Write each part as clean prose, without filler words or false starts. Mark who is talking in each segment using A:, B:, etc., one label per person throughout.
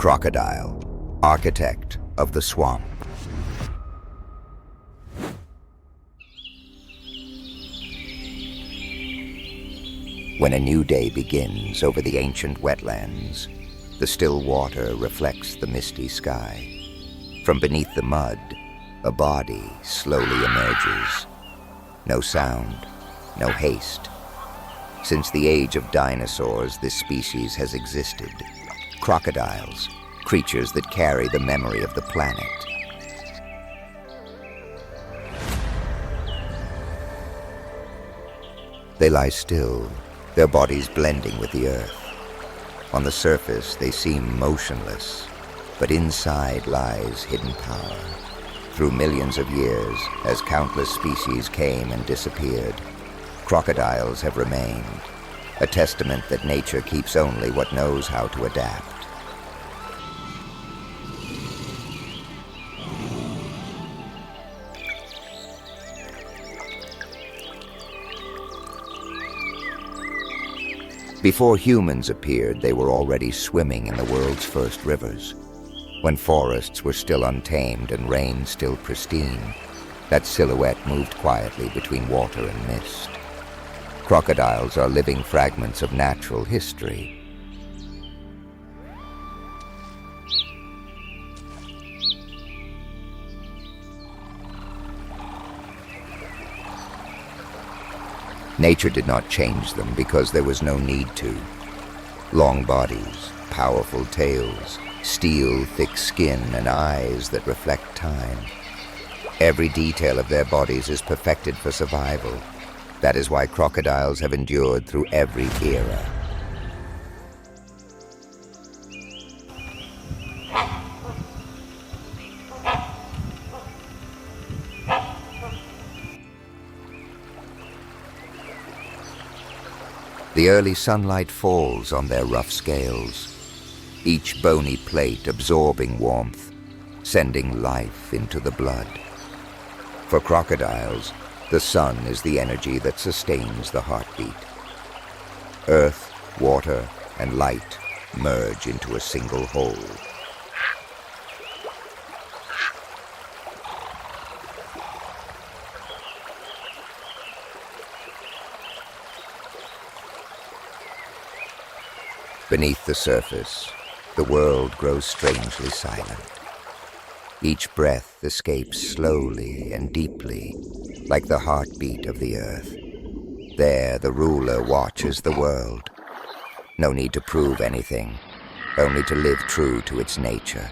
A: Crocodile, architect of the swamp. When a new day begins over the ancient wetlands, the still water reflects the misty sky. From beneath the mud, a body slowly emerges. No sound, no haste. Since the age of dinosaurs, this species has existed. Crocodiles, creatures that carry the memory of the planet. They lie still, their bodies blending with the earth. On the surface, they seem motionless, but inside lies hidden power. Through millions of years, as countless species came and disappeared, crocodiles have remained, a testament that nature keeps only what knows how to adapt. Before humans appeared, they were already swimming in the world's first rivers. When forests were still untamed and rain still pristine, that silhouette moved quietly between water and mist. Crocodiles are living fragments of natural history. Nature did not change them because there was no need to. Long bodies, powerful tails, steel thick skin, and eyes that reflect time. Every detail of their bodies is perfected for survival. That is why crocodiles have endured through every era. The early sunlight falls on their rough scales, each bony plate absorbing warmth, sending life into the blood. For crocodiles, the sun is the energy that sustains the heartbeat. Earth, water, and light merge into a single whole. Beneath the surface, the world grows strangely silent. Each breath escapes slowly and deeply, like the heartbeat of the earth. There, the ruler watches the world. No need to prove anything, only to live true to its nature.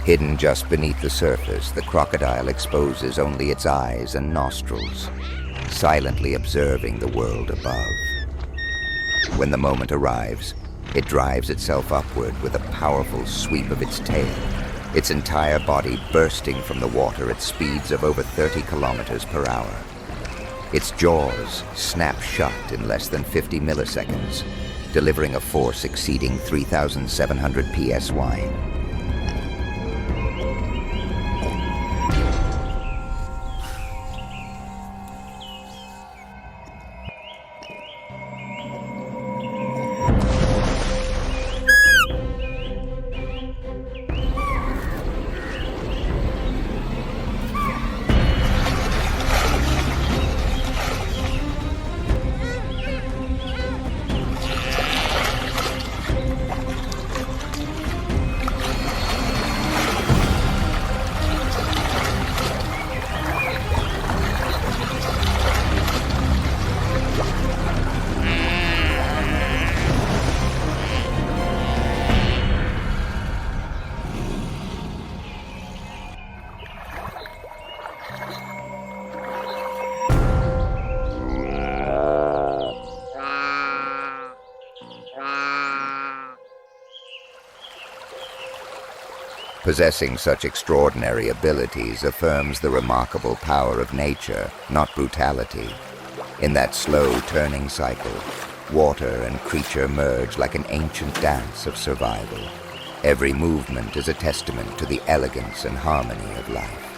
A: Hidden just beneath the surface, the crocodile exposes only its eyes and nostrils, silently observing the world above. When the moment arrives, it drives itself upward with a powerful sweep of its tail, its entire body bursting from the water at speeds of over 30 kilometers per hour. Its jaws snap shut in less than 50 milliseconds, delivering a force exceeding 3,700 psi. Possessing such extraordinary abilities affirms the remarkable power of nature, not brutality. In that slow turning cycle, water and creature merge like an ancient dance of survival. Every movement is a testament to the elegance and harmony of life.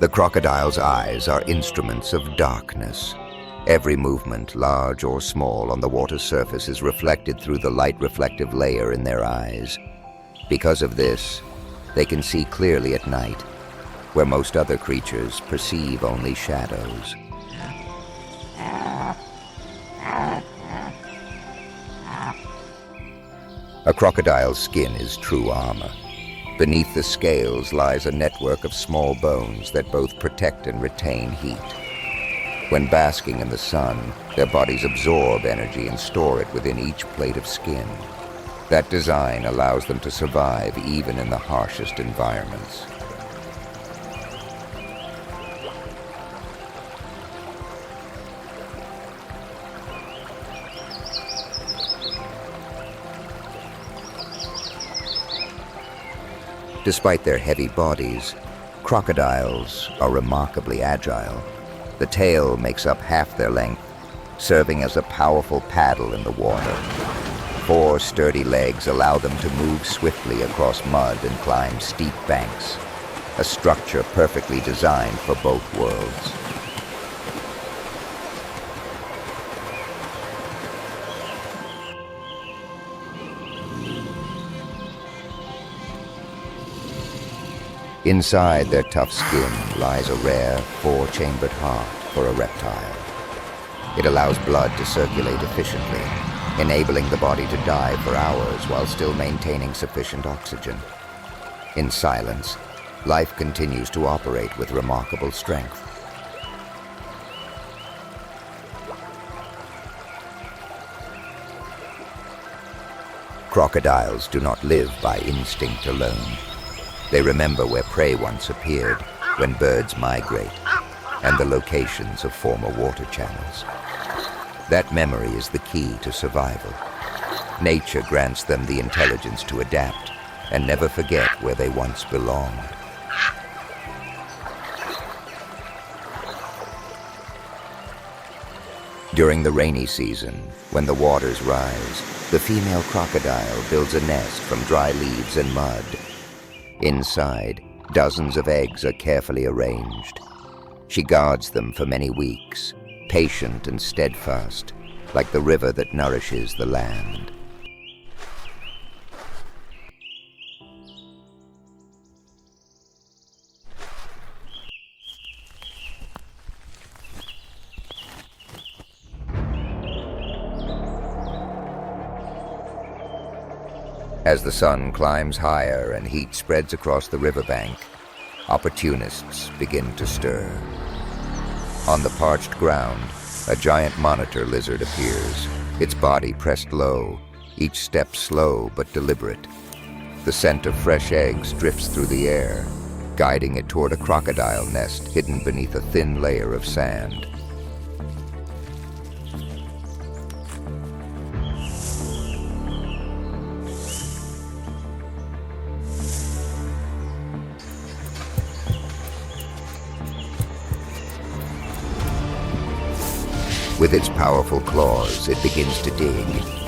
A: The crocodile's eyes are instruments of darkness. Every movement, large or small, on the water's surface is reflected through the light-reflective layer in their eyes. Because of this, they can see clearly at night, where most other creatures perceive only shadows. A crocodile's skin is true armor. Beneath the scales lies a network of small bones that both protect and retain heat. When basking in the sun, their bodies absorb energy and store it within each plate of skin. That design allows them to survive even in the harshest environments. Despite their heavy bodies, crocodiles are remarkably agile. The tail makes up half their length, serving as a powerful paddle in the water. 4 sturdy legs allow them to move swiftly across mud and climb steep banks, a structure perfectly designed for both worlds. Inside their tough skin lies a rare 4-chambered heart for a reptile. It allows blood to circulate efficiently, enabling the body to dive for hours while still maintaining sufficient oxygen. In silence, life continues to operate with remarkable strength. Crocodiles do not live by instinct alone. They remember where prey once appeared, when birds migrate, and the locations of former water channels. That memory is the key to survival. Nature grants them the intelligence to adapt and never forget where they once belonged. During the rainy season, when the waters rise, the female crocodile builds a nest from dry leaves and mud. Inside, dozens of eggs are carefully arranged. She guards them for many weeks, patient and steadfast, like the river that nourishes the land. As the sun climbs higher and heat spreads across the riverbank, opportunists begin to stir. On the parched ground, a giant monitor lizard appears, its body pressed low, each step slow but deliberate. The scent of fresh eggs drifts through the air, guiding it toward a crocodile nest hidden beneath a thin layer of sand. With its powerful claws, it begins to dig,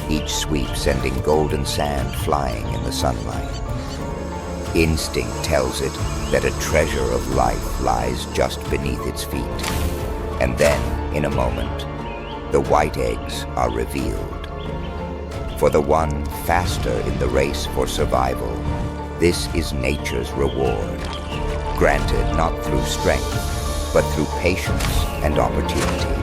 A: each sweep sending golden sand flying in the sunlight. Instinct tells it that a treasure of life lies just beneath its feet. And then, in a moment, the white eggs are revealed. For the one faster in the race for survival, this is nature's reward, granted not through strength, but through patience and opportunity.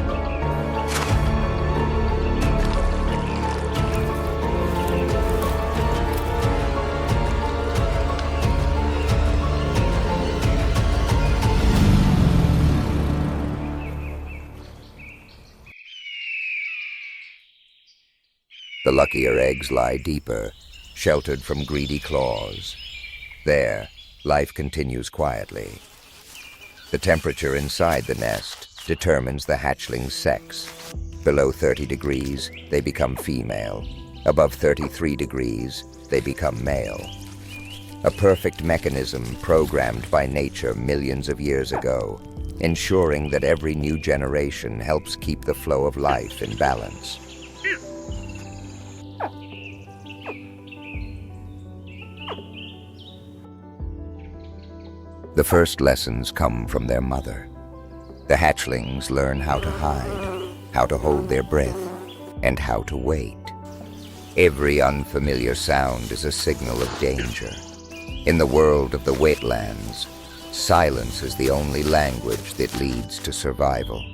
A: The luckier eggs lie deeper, sheltered from greedy claws. There, life continues quietly. The temperature inside the nest determines the hatchling's sex. Below 30 degrees, they become female. Above 33 degrees, they become male. A perfect mechanism programmed by nature millions of years ago, ensuring that every new generation helps keep the flow of life in balance. The first lessons come from their mother. The hatchlings learn how to hide, how to hold their breath, and how to wait. Every unfamiliar sound is a signal of danger. In the world of the wetlands, silence is the only language that leads to survival.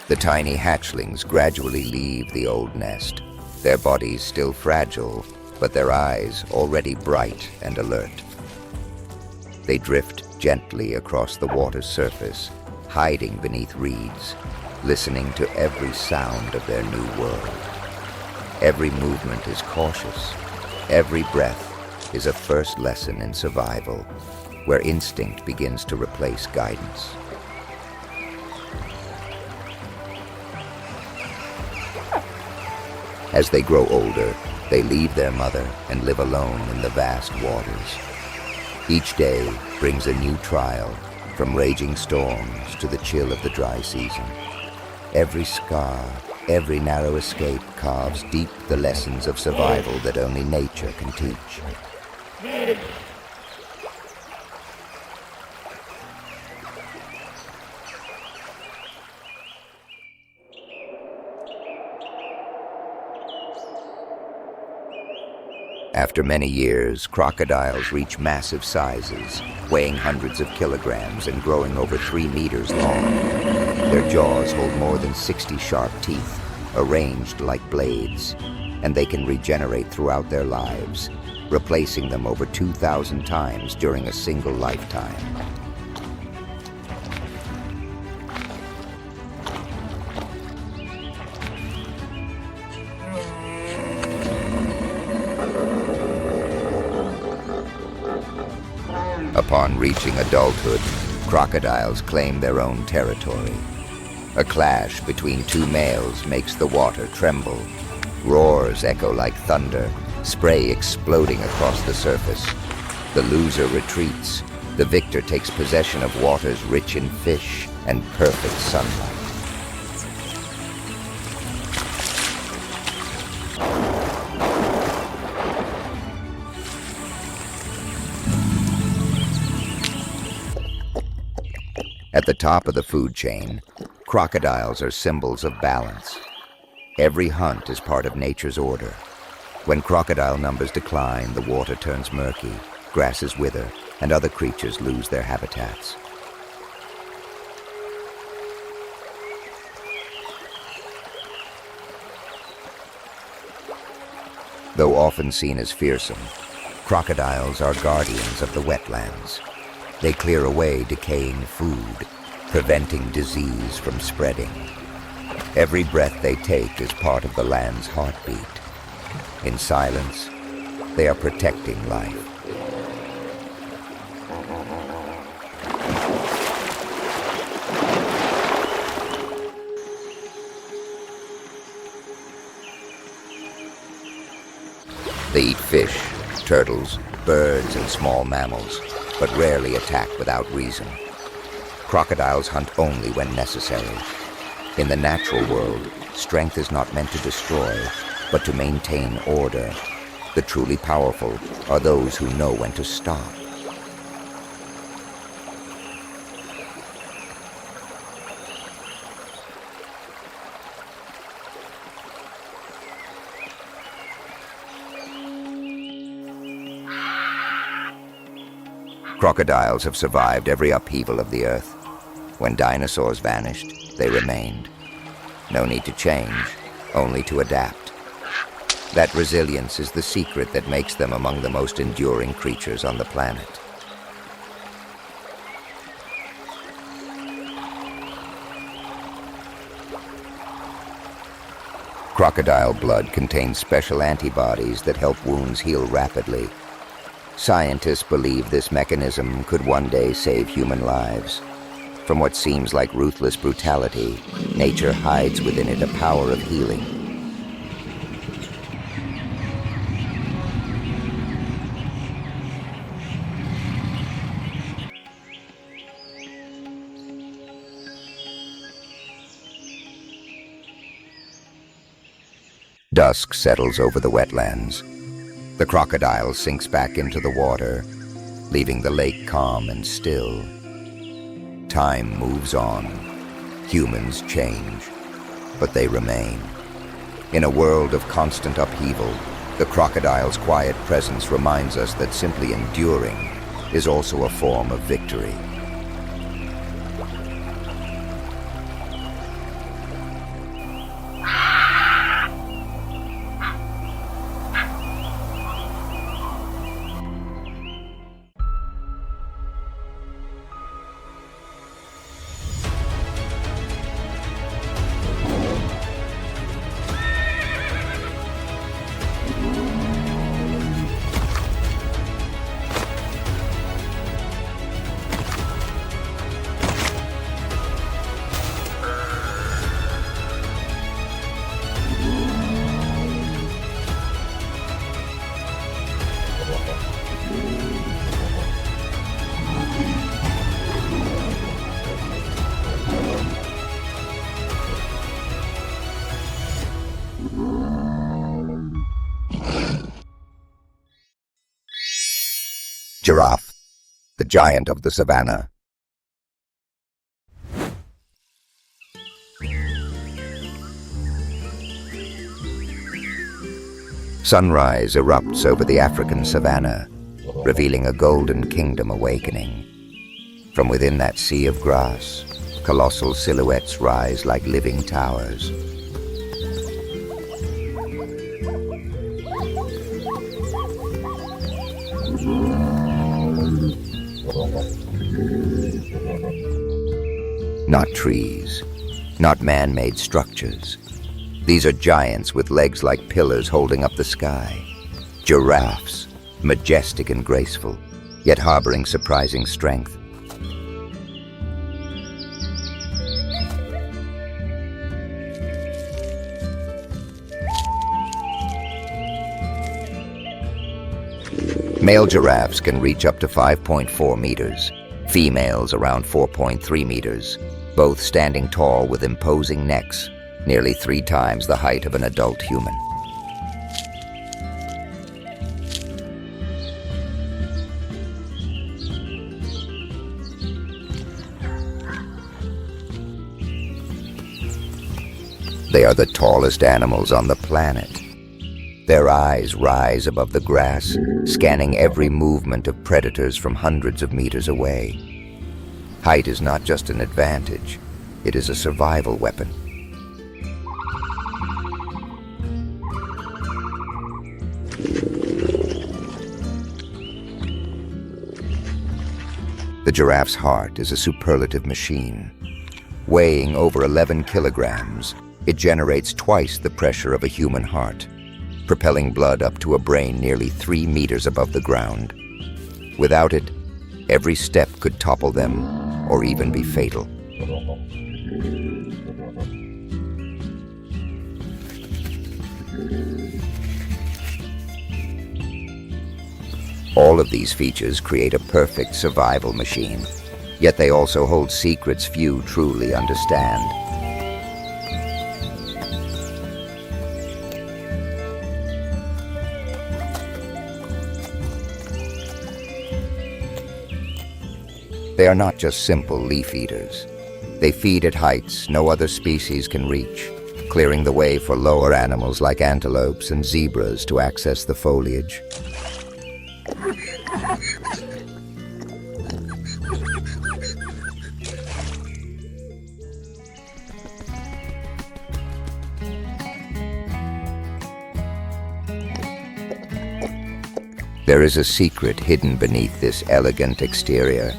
A: The tiny hatchlings gradually leave the old nest, their bodies still fragile, but their eyes already bright and alert. They drift gently across the water's surface, hiding beneath reeds, listening to every sound of their new world. Every movement is cautious. Every breath is a first lesson in survival, where instinct begins to replace guidance. As they grow older, they leave their mother and live alone in the vast waters. Each day brings a new trial, from raging storms to the chill of the dry season. Every scar, every narrow escape carves deep the lessons of survival that only nature can teach. After many years, crocodiles reach massive sizes, weighing hundreds of kilograms and growing over 3 meters long. Their jaws hold more than 60 sharp teeth, arranged like blades, and they can regenerate throughout their lives, replacing them over 2,000 times during a single lifetime. Upon reaching adulthood, crocodiles claim their own territory. A clash between two males makes the water tremble. Roars echo like thunder, spray exploding across the surface. The loser retreats. The victor takes possession of waters rich in fish and perfect sunlight. At the top of the food chain, crocodiles are symbols of balance. Every hunt is part of nature's order. When crocodile numbers decline, the water turns murky, grasses wither, and other creatures lose their habitats. Though often seen as fearsome, crocodiles are guardians of the wetlands. They clear away decaying food, preventing disease from spreading. Every breath they take is part of the land's heartbeat. In silence, they are protecting life. They eat fish, turtles, birds, and small mammals, but rarely attack without reason. Crocodiles hunt only when necessary. In the natural world, strength is not meant to destroy, but to maintain order. The truly powerful are those who know when to stop. Crocodiles have survived every upheaval of the earth. When dinosaurs vanished, they remained. No need to change, only to adapt. That resilience is the secret that makes them among the most enduring creatures on the planet. Crocodile blood contains special antibodies that help wounds heal rapidly. Scientists believe this mechanism could one day save human lives. From what seems like ruthless brutality, nature hides within it a power of healing. Dusk settles over the wetlands. The crocodile sinks back into the water, leaving the lake calm and still. Time moves on. Humans change, but they remain. In a world of constant upheaval, the crocodile's quiet presence reminds us that simply enduring is also a form of victory. Giraffe, the giant of the savannah. Sunrise erupts over the African savannah, revealing a golden kingdom awakening. From within that sea of grass, colossal silhouettes rise like living towers. Not trees, not man-made structures. These are giants with legs like pillars holding up the sky. Giraffes, majestic and graceful, yet harboring surprising strength. Male giraffes can reach up to 5.4 meters, females around 4.3 meters, both standing tall with imposing necks, nearly 3 times the height of an adult human. They are the tallest animals on the planet. Their eyes rise above the grass, scanning every movement of predators from hundreds of meters away. Height is not just an advantage, it is a survival weapon. The giraffe's heart is a superlative machine. Weighing over 11 kilograms, it generates twice the pressure of a human heart, propelling blood up to a brain nearly 3 meters above the ground. Without it, every step could topple them or even be fatal. All of these features create a perfect survival machine, yet they also hold secrets few truly understand. They are not just simple leaf eaters. They feed at heights no other species can reach, clearing the way for lower animals like antelopes and zebras to access the foliage. There is a secret hidden beneath this elegant exterior.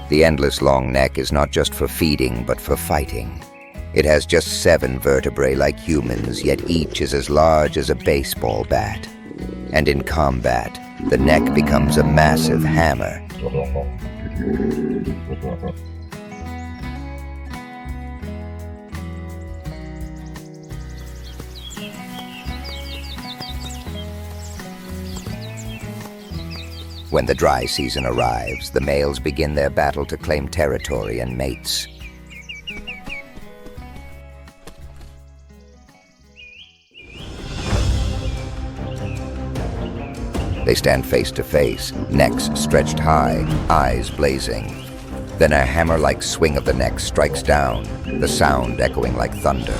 A: The endless long neck is not just for feeding, but for fighting. It has just 7 vertebrae like humans, yet each is as large as a baseball bat. And in combat, the neck becomes a massive hammer. When the dry season arrives, the males begin their battle to claim territory and mates. They stand face to face, necks stretched high, eyes blazing. Then a hammer-like swing of the neck strikes down, the sound echoing like thunder.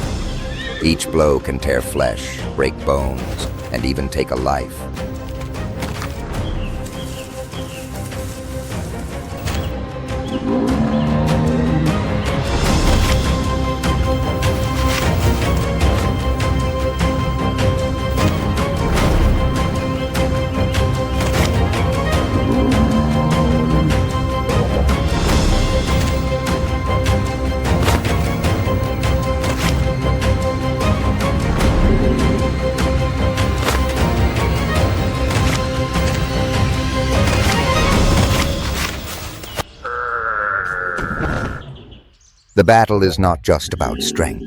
A: Each blow can tear flesh, break bones, and even take a life. The battle is not just about strength.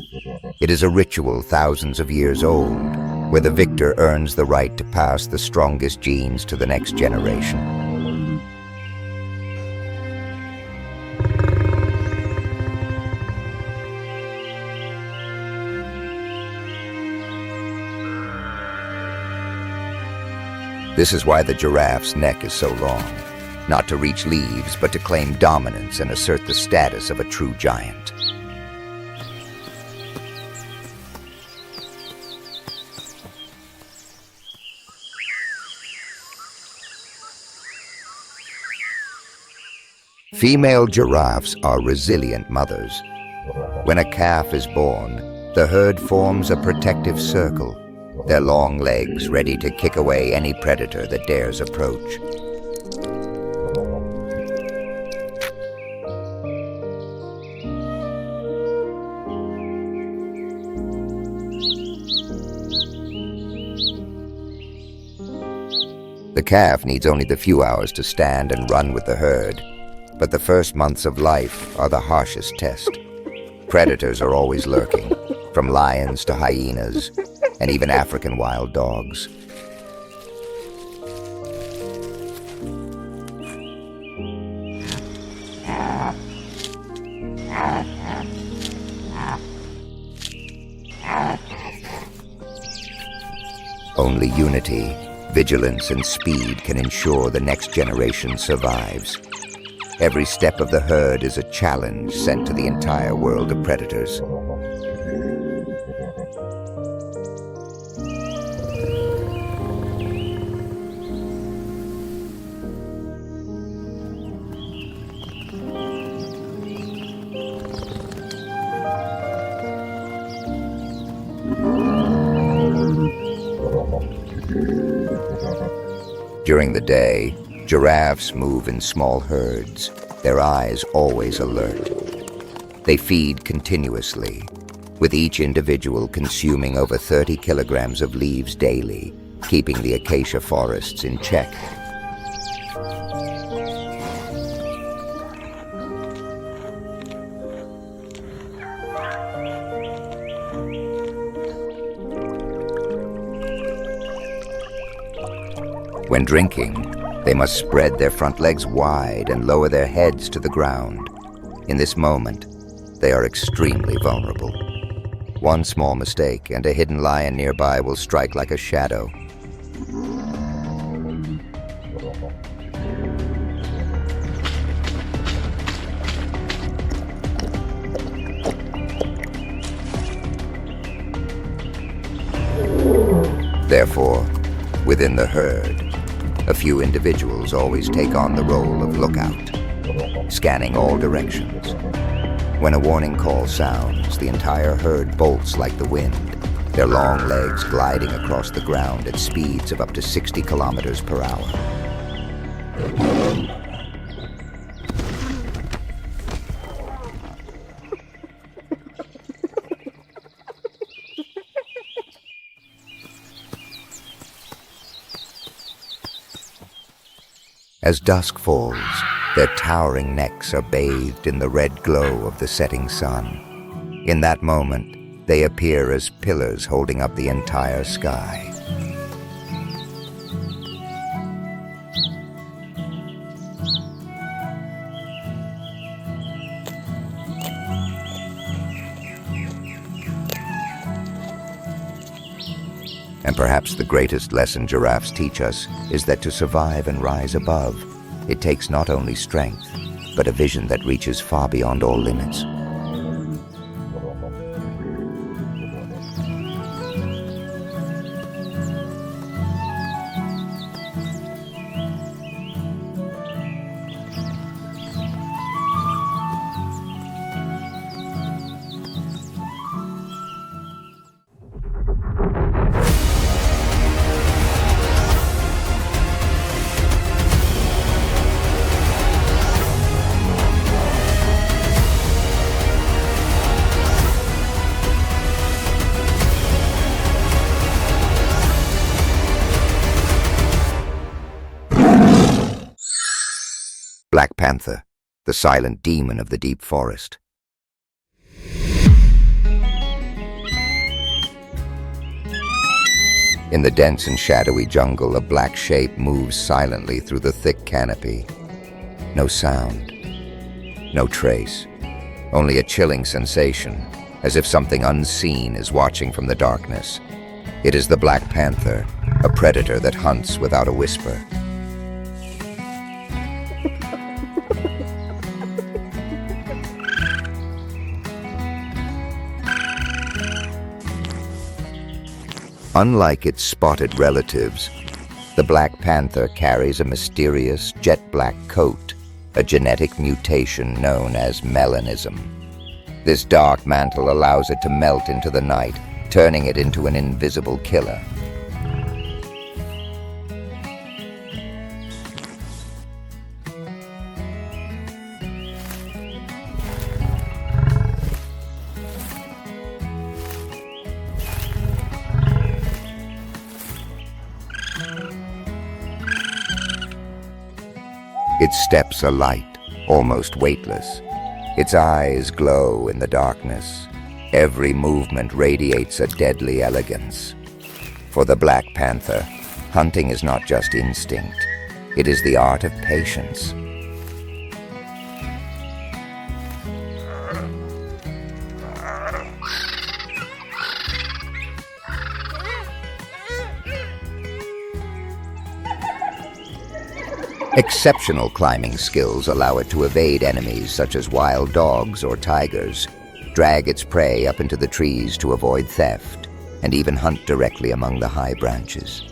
A: It is a ritual thousands of years old, where the victor earns the right to pass the strongest genes to the next generation. This is why the giraffe's neck is so long. Not to reach leaves, but to claim dominance and assert the status of a true giant. Female giraffes are resilient mothers. When a calf is born, the herd forms a protective circle, their long legs ready to kick away any predator that dares approach. The calf needs only the few hours to stand and run with the herd, but the first months of life are the harshest test. Predators are always lurking, from lions to hyenas, and even African wild dogs. Only unity, vigilance, and speed can ensure the next generation survives. Every step of the herd is a challenge sent to the entire world of predators. During the day, giraffes move in small herds, their eyes always alert. They feed continuously, with each individual consuming over 30 kilograms of leaves daily, keeping the acacia forests in check. When drinking, they must spread their front legs wide and lower their heads to the ground. In this moment, they are extremely vulnerable. One small mistake, and a hidden lion nearby will strike like a shadow. Therefore, within the herd, a few individuals always take on the role of lookout, scanning all directions. When a warning call sounds, the entire herd bolts like the wind, their long legs gliding across the ground at speeds of up to 60 kilometers per hour. As dusk falls, their towering necks are bathed in the red glow of the setting sun. In that moment, they appear as pillars holding up the entire sky. And perhaps the greatest lesson giraffes teach us is that to survive and rise above, it takes not only strength, but a vision that reaches far beyond all limits. Black Panther, the silent demon of the deep forest. In the dense and shadowy jungle, a black shape moves silently through the thick canopy. No sound, no trace, only a chilling sensation, as if something unseen is watching from the darkness. It is the Black Panther, a predator that hunts without a whisper. Unlike its spotted relatives, the Black Panther carries a mysterious jet-black coat, a genetic mutation known as melanism. This dark mantle allows it to melt into the night, turning it into an invisible killer. Its steps are light, almost weightless. Its eyes glow in the darkness. Every movement radiates a deadly elegance. For the Black Panther, hunting is not just instinct. It is the art of patience. Exceptional climbing skills allow it to evade enemies such as wild dogs or tigers, drag its prey up into the trees to avoid theft, and even hunt directly among the high branches.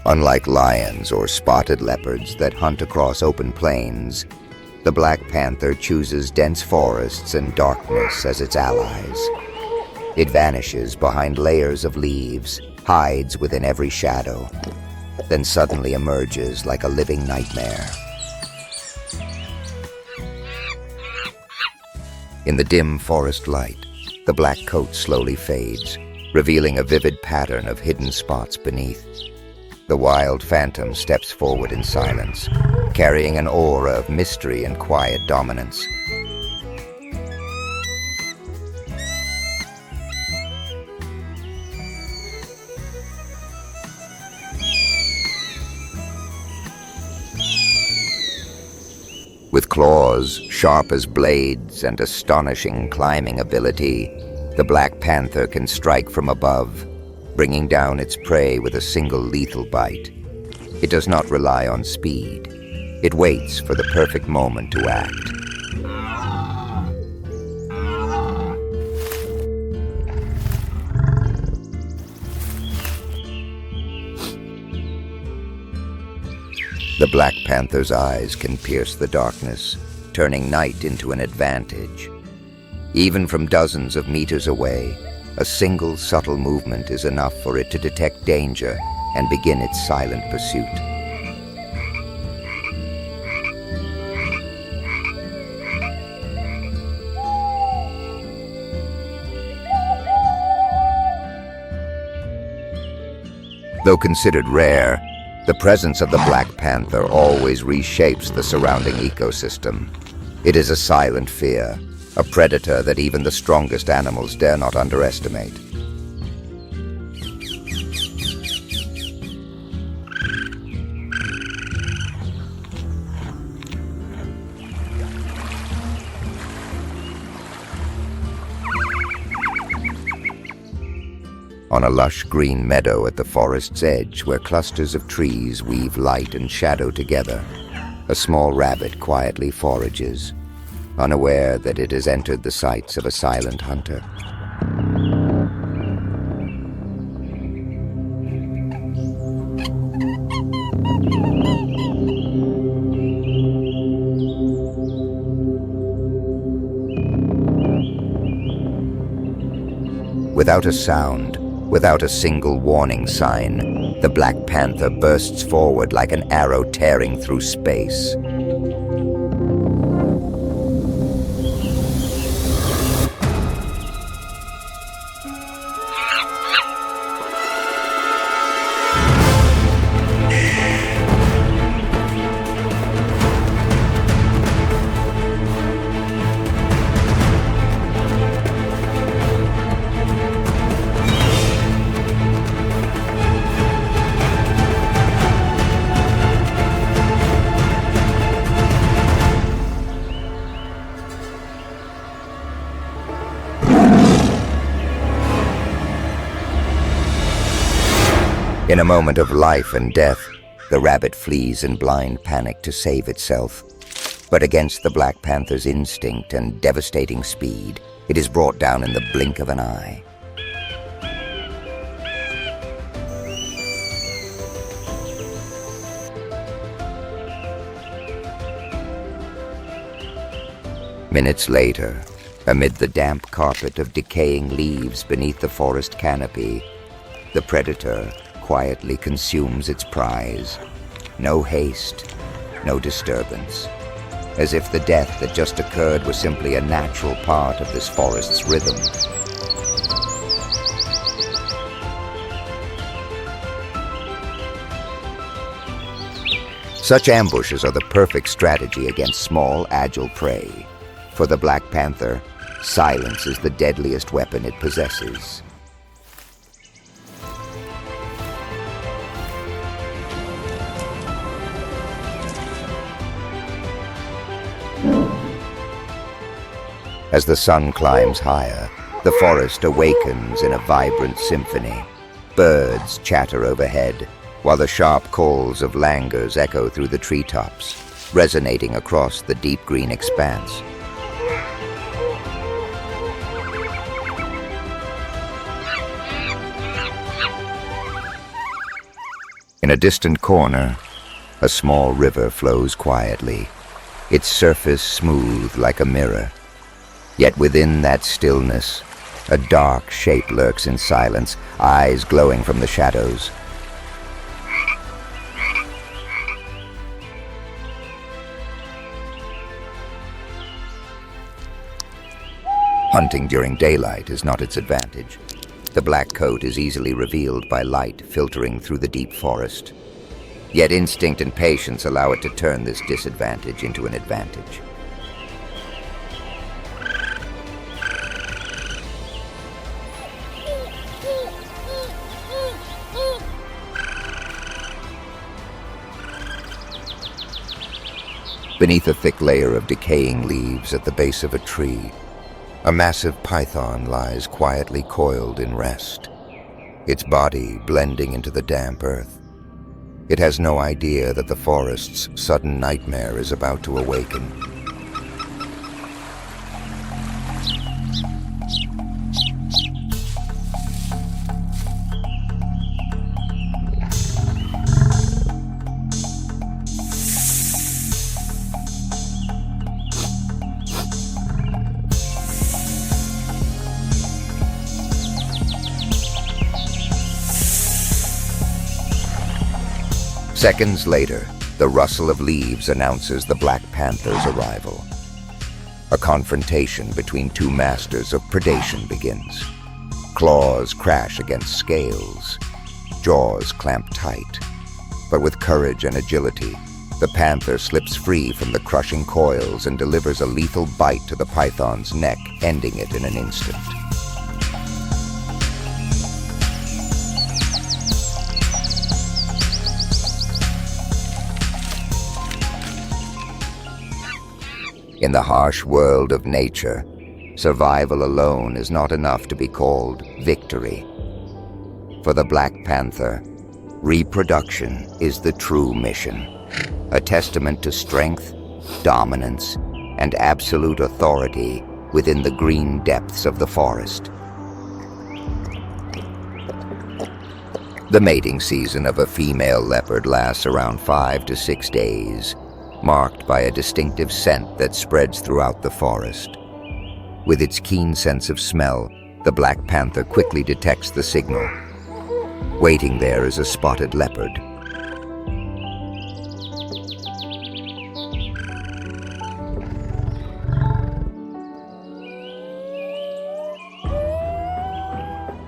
A: Unlike lions or spotted leopards that hunt across open plains, the Black Panther chooses dense forests and darkness as its allies. It vanishes behind layers of leaves, hides within every shadow, then suddenly emerges like a living nightmare. In the dim forest light, the black coat slowly fades, revealing a vivid pattern of hidden spots beneath. The wild phantom steps forward in silence, carrying an aura of mystery and quiet dominance. With claws sharp as blades and astonishing climbing ability, the Black Panther can strike from above, bringing down its prey with a single lethal bite. It does not rely on speed. It waits for the perfect moment to act. The Black Panther's eyes can pierce the darkness, turning night into an advantage. Even from dozens of meters away, a single subtle movement is enough for it to detect danger and begin its silent pursuit. Though considered rare, the presence of the Black Panther always reshapes the surrounding ecosystem. It is a silent fear, a predator that even the strongest animals dare not underestimate. On a lush green meadow at the forest's edge, where clusters of trees weave light and shadow together, a small rabbit quietly forages, unaware that it has entered the sights of a silent hunter. Without a sound, without a single warning sign, the Black Panther bursts forward like an arrow tearing through space. In a moment of life and death, the rabbit flees in blind panic to save itself. But against the Black Panther's instinct and devastating speed, it is brought down in the blink of an eye. Minutes later, amid the damp carpet of decaying leaves beneath the forest canopy, the predator quietly consumes its prize. No haste, no disturbance. As if the death that just occurred was simply a natural part of this forest's rhythm. Such ambushes are the perfect strategy against small, agile prey. For the Black Panther, silence is the deadliest weapon it possesses. As the sun climbs higher, the forest awakens in a vibrant symphony. Birds chatter overhead, while the sharp calls of langurs echo through the treetops, resonating across the deep green expanse. In a distant corner, a small river flows quietly, its surface smooth like a mirror. Yet within that stillness, a dark shape lurks in silence, eyes glowing from the shadows. Hunting during daylight is not its advantage. The black coat is easily revealed by light filtering through the deep forest. Yet instinct and patience allow it to turn this disadvantage into an advantage. Beneath a thick layer of decaying leaves at the base of a tree, a massive python lies quietly coiled in rest, its body blending into the damp earth. It has no idea that the forest's sudden nightmare is about to awaken. Seconds later, the rustle of leaves announces the Black Panther's arrival. A confrontation between two masters of predation begins. Claws crash against scales, jaws clamp tight. But with courage and agility, the panther slips free from the crushing coils and delivers a lethal bite to the python's neck, ending it in an instant. In the harsh world of nature, survival alone is not enough to be called victory. For the Black Panther, reproduction is the true mission, a testament to strength, dominance, and absolute authority within the green depths of the forest. The mating season of a female leopard lasts around 5 to 6 days, marked by a distinctive scent that spreads throughout the forest. With its keen sense of smell, the Black Panther quickly detects the signal. Waiting there is a spotted leopard.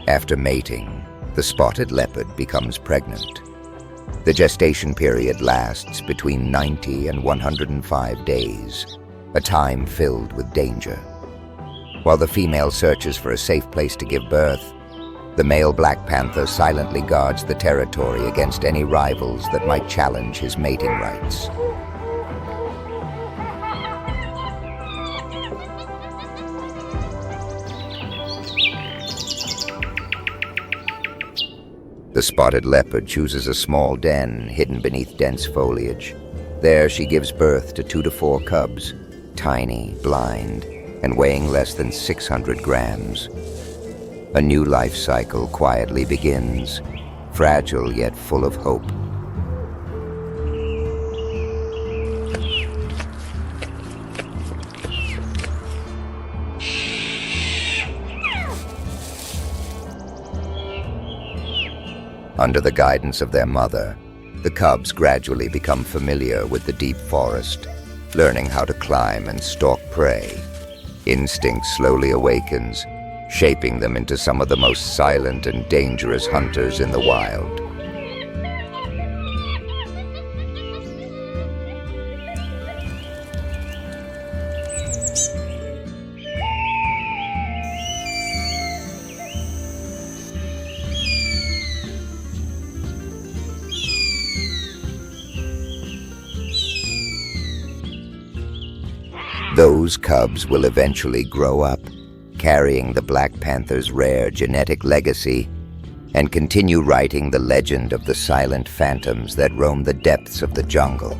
A: After mating, the spotted leopard becomes pregnant. The gestation period lasts between 90 and 105 days, a time filled with danger. While the female searches for a safe place to give birth, the male Black Panther silently guards the territory against any rivals that might challenge his mating rights. The spotted leopard chooses a small den hidden beneath dense foliage. There she gives birth to 2 to 4 cubs, tiny, blind, and weighing less than 600 grams. A new life cycle quietly begins, fragile yet full of hope. Under the guidance of their mother, the cubs gradually become familiar with the deep forest, learning how to climb and stalk prey. Instinct slowly awakens, shaping them into some of the most silent and dangerous hunters in the wild. Those cubs will eventually grow up, carrying the Black Panther's rare genetic legacy, and continue writing the legend of the silent phantoms that roam the depths of the jungle.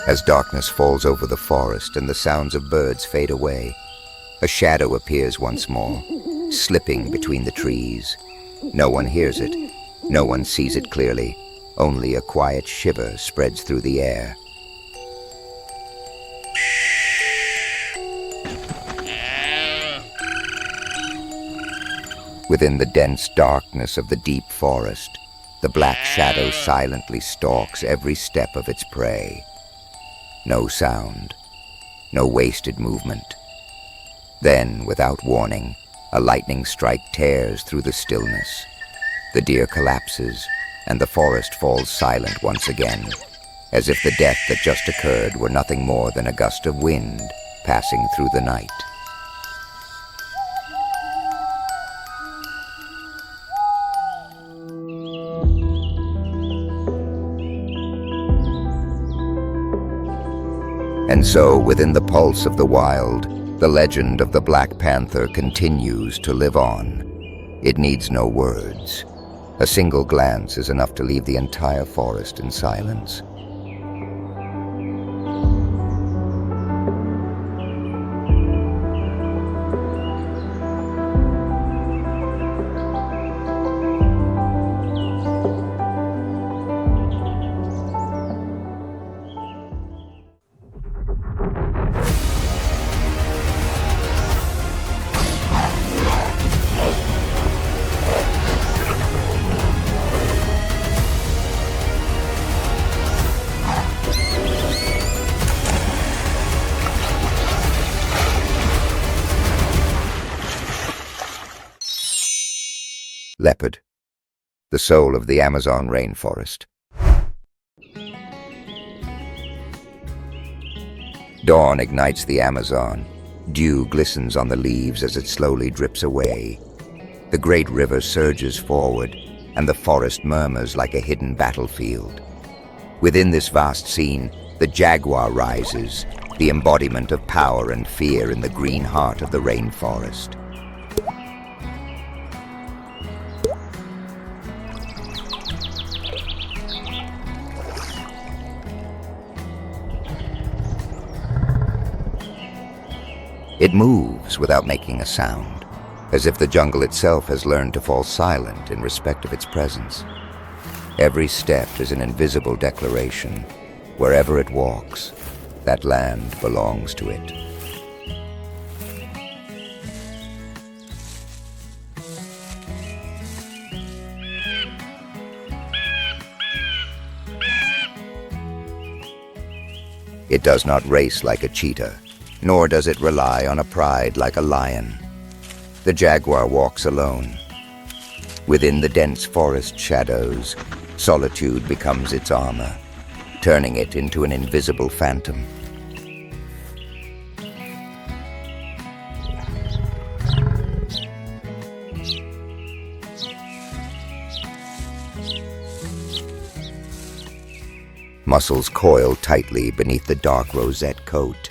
A: As darkness falls over the forest and the sounds of birds fade away, a shadow appears once more, slipping between the trees. No one hears it, no one sees it clearly, only a quiet shiver spreads through the air. Within the dense darkness of the deep forest, the black shadow silently stalks every step of its prey. No sound, no wasted movement. Then, without warning, a lightning strike tears through the stillness. The deer collapses, and the forest falls silent once again, as if the death that just occurred were nothing more than a gust of wind passing through the night. And so, within the pulse of the wild, the legend of the Black Panther continues to live on. It needs no words. A single glance is enough to leave the entire forest in silence. Leopard, the soul of the Amazon rainforest. Dawn ignites the Amazon. Dew glistens on the leaves as it slowly drips away. The great river surges forward, and the forest murmurs like a hidden battlefield. Within this vast scene, the jaguar rises, the embodiment of power and fear in the green heart of the rainforest. It moves without making a sound, as if the jungle itself has learned to fall silent in respect of its presence. Every step is an invisible declaration. Wherever it walks, that land belongs to it. It does not race like a cheetah, nor does it rely on a pride like a lion. The jaguar walks alone. Within the dense forest shadows, solitude becomes its armor, turning it into an invisible phantom. Muscles coil tightly beneath the dark rosette coat.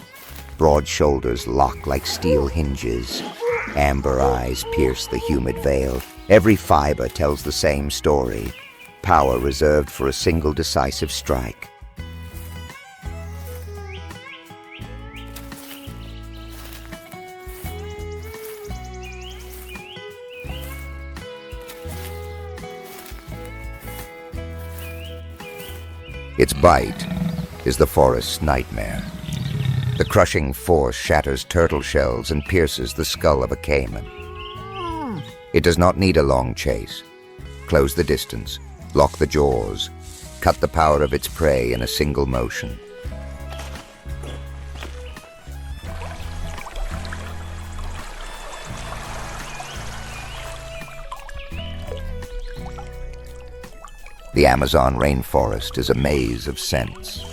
A: Broad shoulders lock like steel hinges. Amber eyes pierce the humid veil. Every fiber tells the same story. Power reserved for a single decisive strike. Its bite is the forest's nightmare. The crushing force shatters turtle shells and pierces the skull of a caiman. It does not need a long chase. Close the distance, lock the jaws, cut the power of its prey in a single motion. The Amazon rainforest is a maze of scents.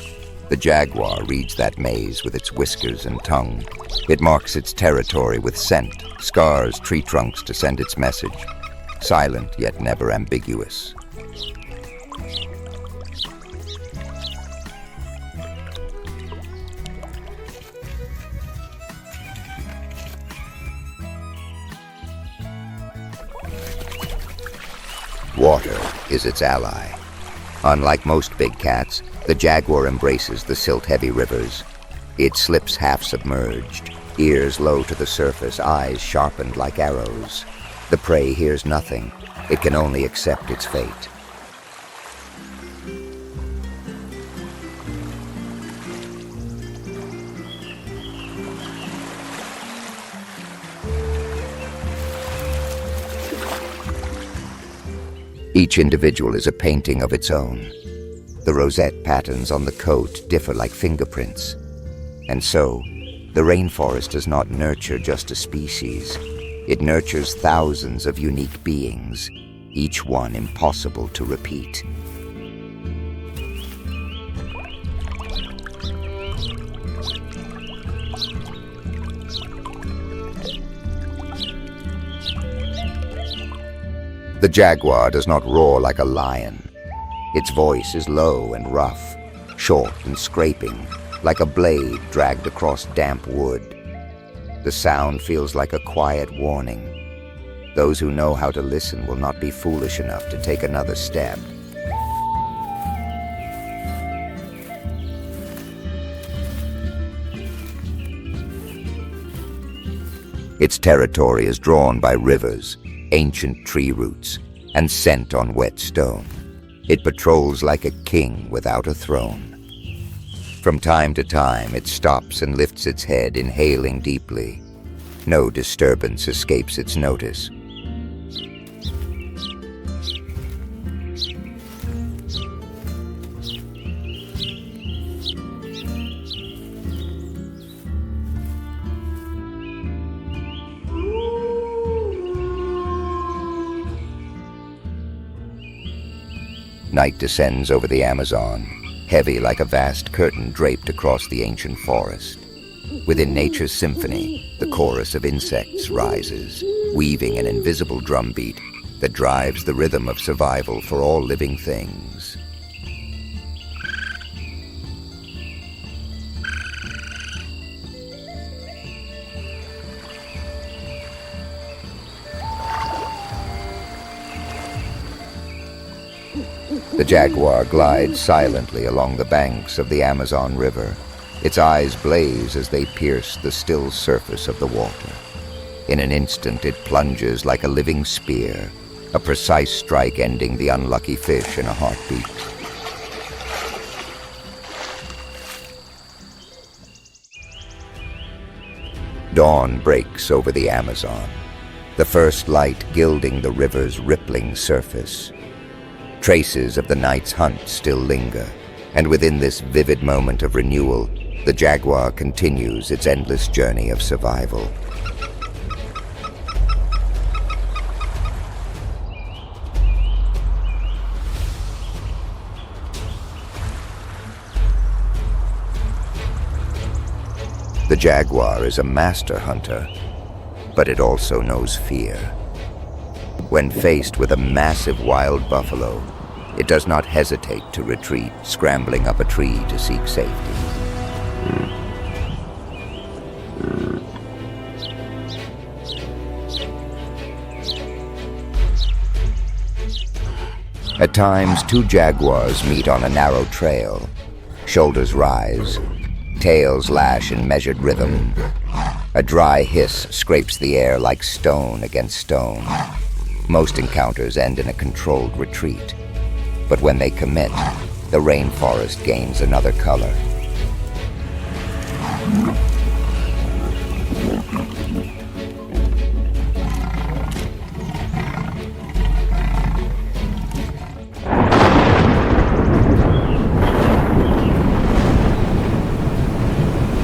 A: The jaguar reads that maze with its whiskers and tongue. It marks its territory with scent, scars tree trunks to send its message, silent yet never ambiguous. Water is its ally. Unlike most big cats, the jaguar embraces the silt-heavy rivers. It slips half-submerged, ears low to the surface, eyes sharpened like arrows. The prey hears nothing. It can only accept its fate. Each individual is a painting of its own. The rosette patterns on the coat differ like fingerprints. And so, the rainforest does not nurture just a species. It nurtures thousands of unique beings, each one impossible to repeat. The jaguar does not roar like a lion. Its voice is low and rough, short and scraping, like a blade dragged across damp wood. The sound feels like a quiet warning. Those who know how to listen will not be foolish enough to take another step. Its territory is drawn by rivers, ancient tree roots, and scent on wet stone. It patrols like a king without a throne. From time to time, it stops and lifts its head, inhaling deeply. No disturbance escapes its notice. Night descends over the Amazon, heavy like a vast curtain draped across the ancient forest. Within nature's symphony, the chorus of insects rises, weaving an invisible drumbeat that drives the rhythm of survival for all living things. The jaguar glides silently along the banks of the Amazon River. Its eyes blaze as they pierce the still surface of the water. In an instant, it plunges like a living spear, a precise strike ending the unlucky fish in a heartbeat. Dawn breaks over the Amazon, the first light gilding the river's rippling surface. Traces of the night's hunt still linger, and within this vivid moment of renewal, the jaguar continues its endless journey of survival. The jaguar is a master hunter, but it also knows fear. When faced with a massive wild buffalo, it does not hesitate to retreat, scrambling up a tree to seek safety. At times, two jaguars meet on a narrow trail. Shoulders rise, tails lash in measured rhythm. A dry hiss scrapes the air like stone against stone. Most encounters end in a controlled retreat. But when they commit, the rainforest gains another color.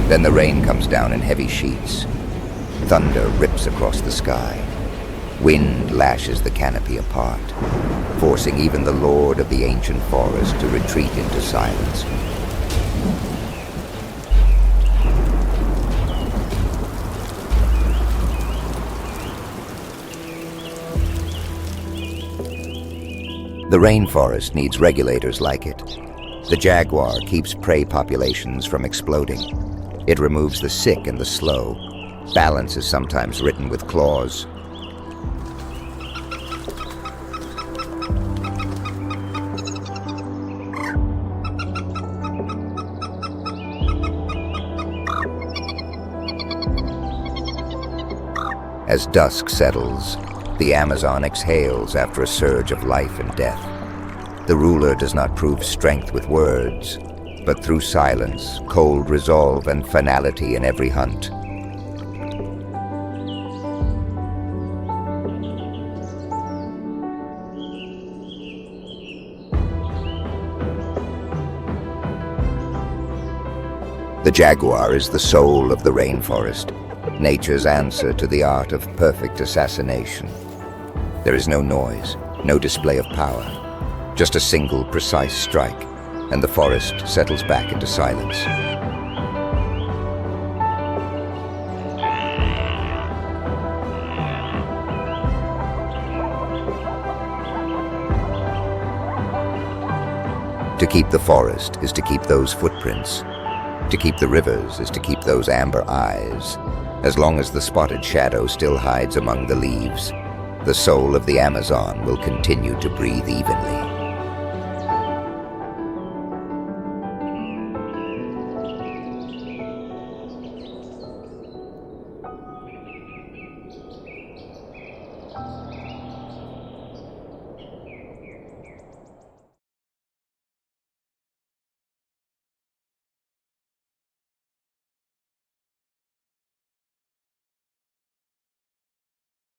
A: Then the rain comes down in heavy sheets. Thunder rips across the sky. Wind lashes the canopy apart, forcing even the lord of the ancient forest to retreat into silence. The rainforest needs regulators like it. The jaguar keeps prey populations from exploding. It removes the sick and the slow. Balance is sometimes written with claws. As dusk settles, the Amazon exhales after a surge of life and death. The ruler does not prove strength with words, but through silence, cold resolve, and finality in every hunt. The jaguar is the soul of the rainforest, nature's answer to the art of perfect assassination. There is no noise, no display of power, just a single precise strike, and the forest settles back into silence. To keep the forest is to keep those footprints. To keep the rivers is to keep those amber eyes. As long as the spotted shadow still hides among the leaves, the soul of the Amazon will continue to breathe evenly.